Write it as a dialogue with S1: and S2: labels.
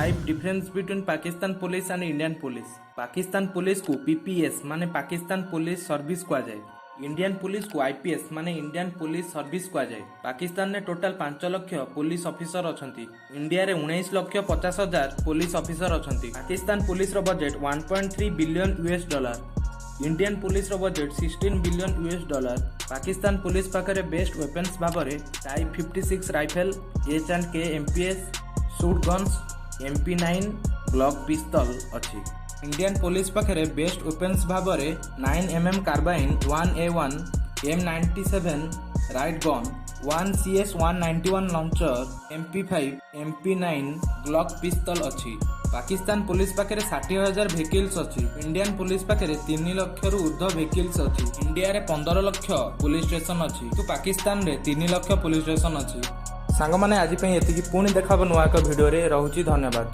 S1: Five difference between Pakistan police and Indian police. Pakistan police को PPS माने Pakistan police service कह जाए। इंडियन पुलिस को आईपीएस माने इंडियन पुलिस सर्विस कह जाए। पाकिस्तान में टोटाल 5 लाख पुलिस ऑफिसर अछंती। इंडिया रे 19,50,000 पुलिस ऑफिसर अछंती। पाकिस्तान पुलिस रो budget 1.3 billion US dollar. Indian police रो budget 16 billion US dollar. Pakistan police पाखरे बेस्ट वेपन्स भाबरे type 56 rifle, H&K MPS, shoot guns, MP9 Glock pistol अछि। इंडियन पुलिस पाखरे best weapons भाबरे 9mm carbine, 1A1, M97 riot gun, 1CS191 launcher, MP5, MP9 Glock pistol अछि। Pakistan police पाखरे 60,000 vehicles अछि। Indian police पाखरे 3 लाख रु ऊर्ध्व व्हीकल्स अछि। इंडिया रे 15 लाख पुलिस स्टेशन अछि तो पाकिस्तान रे 3 लाख पुलिस स्टेशन अछि। सांग माने आज पई एतिकी पुणी देखाबो नुआ एक वीडियो रे। रहूची धन्यवाद।